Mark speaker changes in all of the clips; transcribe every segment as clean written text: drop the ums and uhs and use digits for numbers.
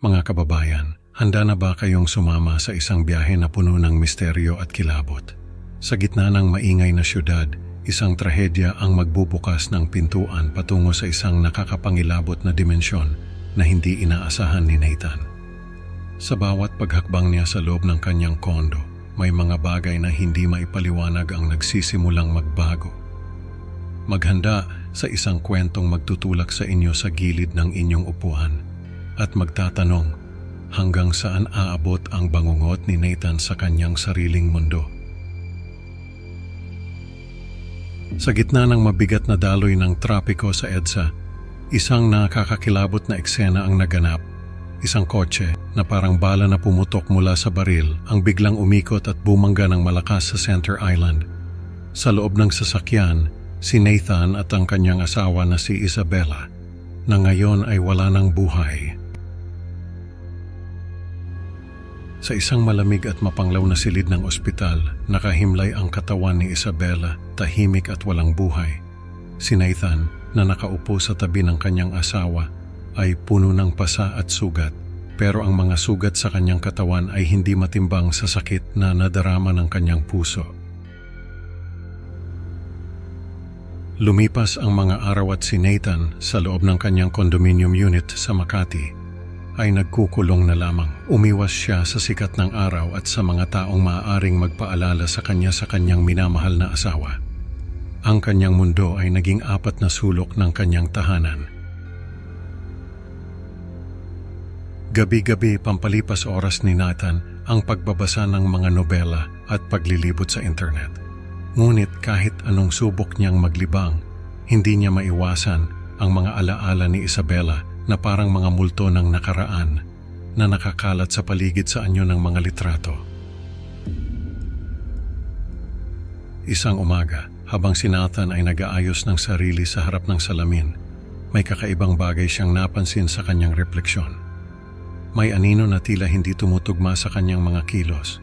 Speaker 1: Mga kababayan, handa na ba kayong sumama sa isang biyahe na puno ng misteryo at kilabot? Sa gitna ng maingay na syudad, isang trahedya ang magbubukas ng pintuan patungo sa isang nakakapangilabot na dimensyon na hindi inaasahan ni Nathan. Sa bawat paghakbang niya sa loob ng kanyang kondo, may mga bagay na hindi maipaliwanag ang nagsisimulang magbago. Maghanda sa isang kwentong magtutulak sa inyo sa gilid ng inyong upuan at magtatanong hanggang saan aabot ang bangungot ni Nathan sa kanyang sariling mundo. Sa gitna ng mabigat na daloy ng trapiko sa EDSA, isang nakakakilabot na eksena ang naganap. Isang kotse na parang bala na pumutok mula sa baril ang biglang umikot at bumangga ng malakas sa Center Island. Sa loob ng sasakyan, si Nathan at ang kanyang asawa na si Isabella na ngayon ay wala ng buhay. Sa isang malamig at mapanglaw na silid ng ospital, nakahimlay ang katawan ni Isabella, tahimik at walang buhay. Si Nathan, na nakaupo sa tabi ng kanyang asawa, ay puno ng pasa at sugat, pero ang mga sugat sa kanyang katawan ay hindi matimbang sa sakit na nadarama ng kanyang puso. Lumipas ang mga araw at si Nathan sa loob ng kanyang condominium unit sa Makati ay nagkukulong na lamang. Umiwas siya sa sikat ng araw at sa mga taong maaaring magpaalala sa kanyang minamahal na asawa. Ang kanyang mundo ay naging apat na sulok ng kanyang tahanan. Gabi-gabi pampalipas oras ni Nathan ang pagbabasa ng mga nobela at paglilibot sa internet. Ngunit kahit anong subok niyang maglibang, hindi niya maiwasan ang mga alaala ni Isabella na parang mga multo ng nakaraan na nakakalat sa paligid sa anyo ng mga litrato. Isang umaga, habang si Nathan ay nag-aayos ng sarili sa harap ng salamin, may kakaibang bagay siyang napansin sa kanyang refleksyon. May anino na tila hindi tumutugma sa kanyang mga kilos.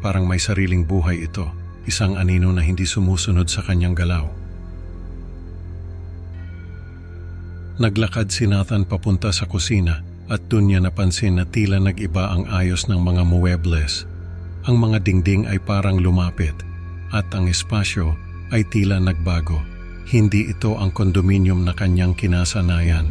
Speaker 1: Parang may sariling buhay ito, isang anino na hindi sumusunod sa kanyang galaw. Naglakad si Nathan papunta sa kusina at dun niya napansin na tila nag-iba ang ayos ng mga muebles. Ang mga dingding ay parang lumapit at ang espasyo ay tila nagbago. Hindi ito ang kondominium na kanyang kinasanayan.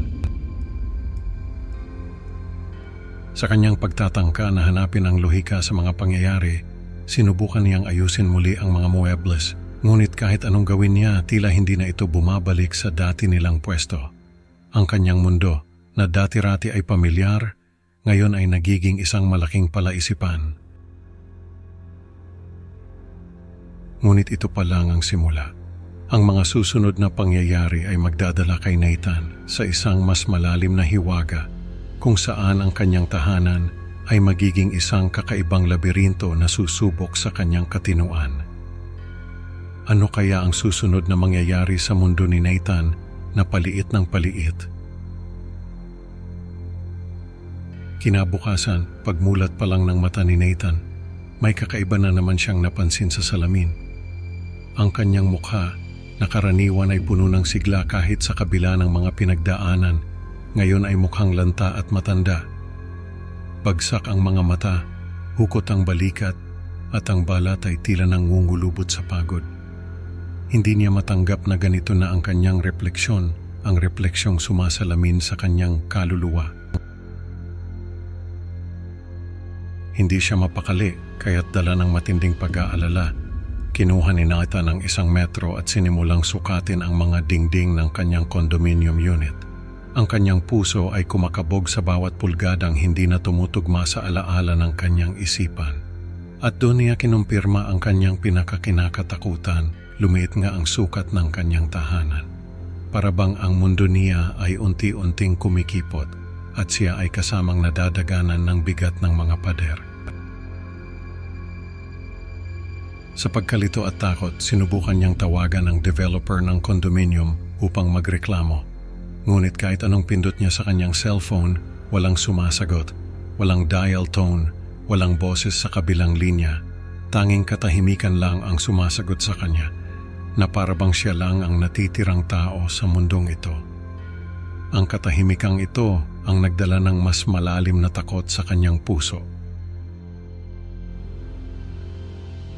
Speaker 1: Sa kanyang pagtatangka na hanapin ang lohika sa mga pangyayari, sinubukan niyang ayusin muli ang mga muebles. Ngunit kahit anong gawin niya, tila hindi na ito bumabalik sa dati nilang pwesto. Ang kanyang mundo, na dati-rati ay pamilyar, ngayon ay nagiging isang malaking palaisipan. Ngunit ito pa lang ang simula. Ang mga susunod na pangyayari ay magdadala kay Nathan sa isang mas malalim na hiwaga, kung saan ang kanyang tahanan ay magiging isang kakaibang labirinto na susubok sa kanyang katinuan. Ano kaya ang susunod na mangyayari sa mundo ni Nathan na paliit ng paliit? Kinabukasan, pagmulat pa lang ng mata ni Nathan, may kakaiba na naman siyang napansin sa salamin. Ang kanyang mukha, na karaniwan ay puno ng sigla kahit sa kabila ng mga pinagdaanan, ngayon ay mukhang lanta at matanda. Bagsak ang mga mata, hukot ang balikat, at ang balat ay tila nangungulubot sa pagod. Hindi niya matanggap na ganito na ang kanyang refleksyon, ang refleksyong sumasalamin sa kanyang kaluluwa. Hindi siya mapakali, kaya't dala ng matinding pag-aalala. Kinuha ni Nathan ang isang metro at sinimulang sukatin ang mga dingding ng kanyang condominium unit. Ang kanyang puso ay kumakabog sa bawat pulgadang hindi na tumutugma sa alaala ng kanyang isipan. At doon niya kinumpirma ang kanyang pinakakinakatakutan. Lumiit nga ang sukat ng kanyang tahanan. Parabang ang mundo niya ay unti-unting kumikipot at siya ay kasamang nadadaganan ng bigat ng mga pader. Sa pagkalito at takot, sinubukan niyang tawagan ang developer ng condominium upang magreklamo. Ngunit kahit anong pindot niya sa kanyang cellphone, walang sumasagot, walang dial tone, walang boses sa kabilang linya. Tanging katahimikan lang ang sumasagot sa kanya, na parabang siya lang ang natitirang tao sa mundong ito. Ang katahimikang ito ang nagdala ng mas malalim na takot sa kanyang puso.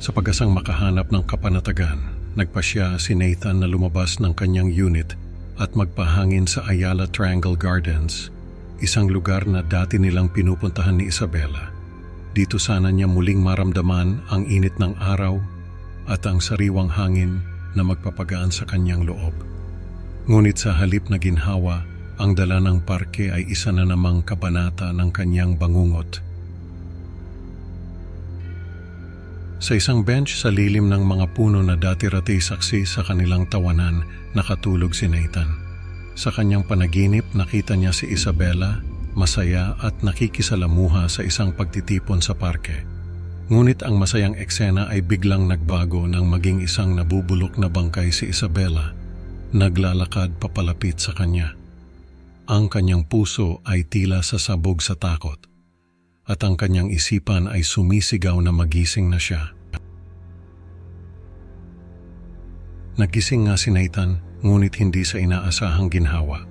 Speaker 1: Sa pag-asang makahanap ng kapanatagan, nagpasya si Nathan na lumabas ng kanyang unit at magpahangin sa Ayala Triangle Gardens, isang lugar na dati nilang pinupuntahan ni Isabela. Dito sana niya muling maramdaman ang init ng araw at ang sariwang hangin na magpapagaan sa kanyang loob. Ngunit sa halip na ginhawa, ang dala ng parke ay isa na namang kabanata ng kanyang bangungot. Sa isang bench sa lilim ng mga puno na dati-rati saksi sa kanilang tawanan, nakatulog si Nathan. Sa kanyang panaginip, nakita niya si Isabela, masaya at nakikisalamuha sa isang pagtitipon sa parke. Ngunit ang masayang eksena ay biglang nagbago nang maging isang nabubulok na bangkay si Isabela, naglalakad papalapit sa kanya. Ang kanyang puso ay tila sasabog sa takot, at ang kanyang isipan ay sumisigaw na magising na siya. Nagising nga si Nathan, ngunit hindi sa inaasahang ginhawa.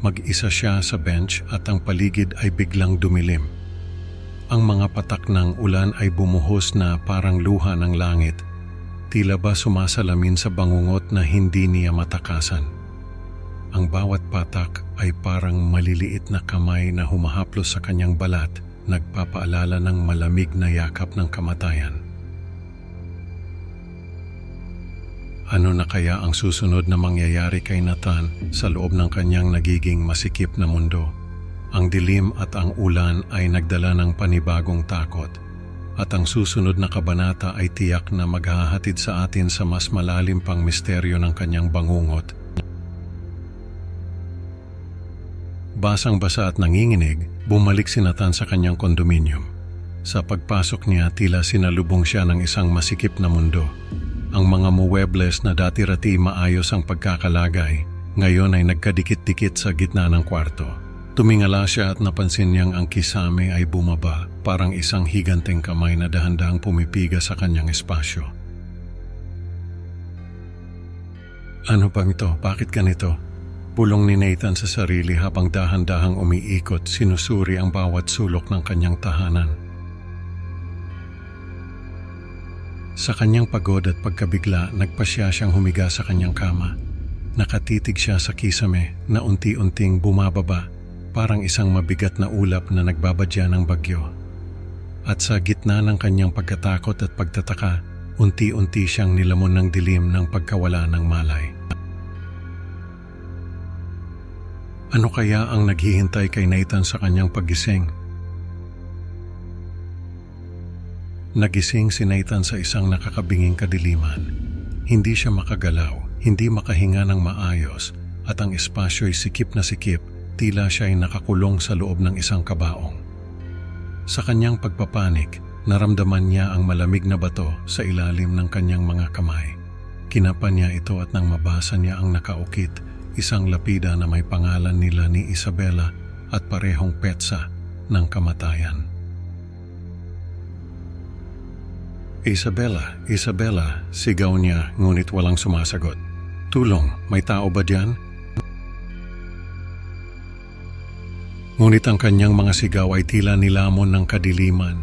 Speaker 1: Mag-isa siya sa bench at ang paligid ay biglang dumilim. Ang mga patak ng ulan ay bumuhos na parang luha ng langit, tila ba sumasalamin sa bangungot na hindi niya matakasan. Ang bawat patak ay parang maliliit na kamay na humahaplos sa kanyang balat, nagpapaalala ng malamig na yakap ng kamatayan. Ano na kaya ang susunod na mangyayari kay Nathan sa loob ng kanyang nagiging masikip na mundo? Ang dilim at ang ulan ay nagdala ng panibagong takot, at ang susunod na kabanata ay tiyak na maghahatid sa atin sa mas malalim pang misteryo ng kanyang bangungot. Basang-basa at nanginginig, bumalik si Nathan sa kanyang kondominium. Sa pagpasok niya, tila sinalubong siya ng isang masikip na mundo. Ang mga muwebles na dati-rati maayos ang pagkakalagay, ngayon ay nagkadikit-dikit sa gitna ng kwarto. Tumingala siya at napansin niyang ang kisame ay bumaba, parang isang higanteng kamay na dahan-dahang pumipiga sa kanyang espasyo. Ano bang ito? Bakit ganito? Bulong ni Nathan sa sarili habang dahan-dahang umiikot, sinusuri ang bawat sulok ng kanyang tahanan. Sa kanyang pagod at pagkabigla, nagpasya siyang humiga sa kanyang kama. Nakatitig siya sa kisame na unti-unting bumababa, parang isang mabigat na ulap na nagbabadya ng bagyo. At sa gitna ng kanyang pagkatakot at pagtataka, unti-unti siyang nilamon ng dilim ng pagkawala ng malay. Ano kaya ang naghihintay kay Nathan sa kanyang paggising? Nagising si Nathan sa isang nakakabinging kadiliman. Hindi siya makagalaw, hindi makahinga ng maayos, at ang espasyo'y sikip na sikip, tila siya'y nakakulong sa loob ng isang kabaong. Sa kanyang pagpapanik, naramdaman niya ang malamig na bato sa ilalim ng kanyang mga kamay. Kinapan niya ito at nang mabasa niya ang nakaukit, isang lapida na may pangalan nila ni Isabela at parehong petsa ng kamatayan. Isabela, Isabela, sigaw niya ngunit walang sumasagot. Tulong, may tao ba diyan? Ngunit ang kanyang mga sigaw ay tila nilamon ng kadiliman,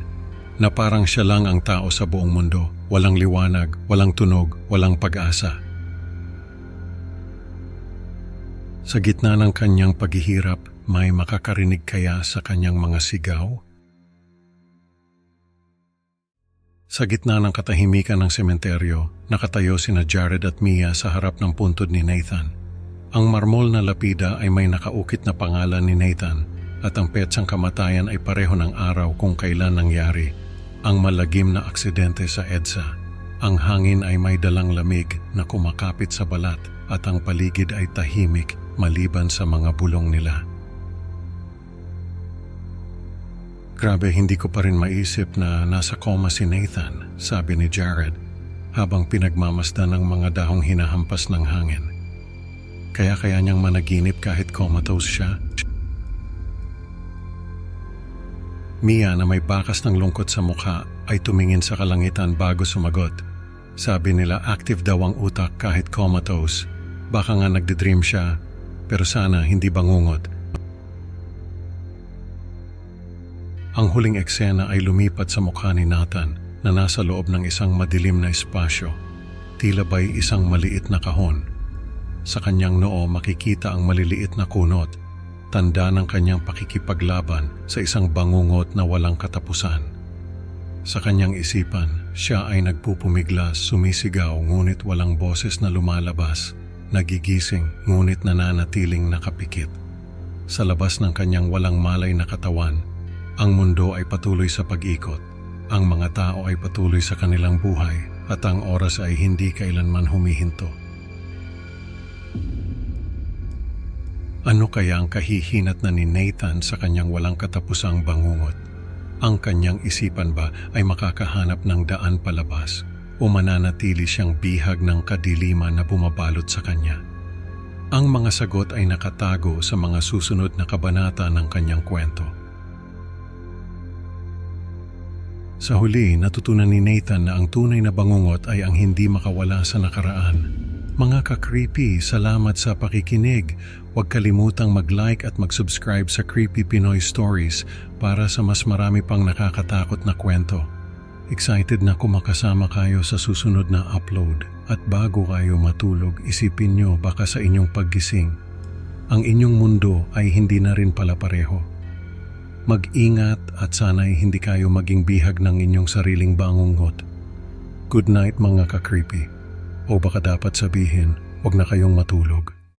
Speaker 1: na parang siya lang ang tao sa buong mundo, walang liwanag, walang tunog, walang pag-asa. Sa gitna ng kanyang paghihirap, may makakarinig kaya sa kanyang mga sigaw? Sa gitna ng katahimikan ng sementeryo, nakatayo sina Jared at Mia sa harap ng puntod ni Nathan. Ang marmol na lapida ay may nakaukit na pangalan ni Nathan at ang petsang kamatayan ay pareho ng araw kung kailan nangyari. Ang malagim na aksidente sa EDSA. Ang hangin ay may dalang lamig na kumakapit sa balat at ang paligid ay tahimik maliban sa mga bulong nila. Grabe, hindi ko pa rin maisip na nasa coma si Nathan, sabi ni Jared, habang pinagmamasdan ng mga dahong hinahampas ng hangin. Kaya niyang managinip kahit comatose siya? Mia na may bakas ng lungkot sa mukha ay tumingin sa kalangitan bago sumagot. Sabi nila active daw ang utak kahit comatose. Baka nga nagdidream siya, pero sana hindi bangungot. Ang huling eksena ay lumipat sa mukha ni Nathan na nasa loob ng isang madilim na espasyo, tila ba'y isang maliit na kahon. Sa kanyang noo makikita ang maliliit na kunot, tanda ng kanyang pakikipaglaban sa isang bangungot na walang katapusan. Sa kanyang isipan, siya ay nagpupumiglas, sumisigaw ngunit walang boses na lumalabas, nagigising ngunit nananatiling nakapikit. Sa labas ng kanyang walang malay na katawan, ang mundo ay patuloy sa pag-ikot, ang mga tao ay patuloy sa kanilang buhay at ang oras ay hindi kailanman humihinto. Ano kaya ang kahihinat na ni Nathan sa kanyang walang katapusang bangungot? Ang kanyang isipan ba ay makakahanap ng daan palabas o mananatili siyang bihag ng kadiliman na bumabalot sa kanya? Ang mga sagot ay nakatago sa mga susunod na kabanata ng kanyang kwento. Sa huli, natutunan ni Nathan na ang tunay na bangungot ay ang hindi makawala sa nakaraan. Mga ka-creepy, salamat sa pakikinig. Huwag kalimutang mag-like at mag-subscribe sa Creepy Pinoy Stories para sa mas marami pang nakakatakot na kwento. Excited na kumakasama kayo sa susunod na upload. At bago kayo matulog, isipin nyo baka sa inyong paggising, ang inyong mundo ay hindi na rin pala pareho. Mag-ingat at sana'y hindi kayo maging bihag ng inyong sariling bangungot. Good night mga ka-creepy. O baka dapat sabihin, huwag na kayong matulog.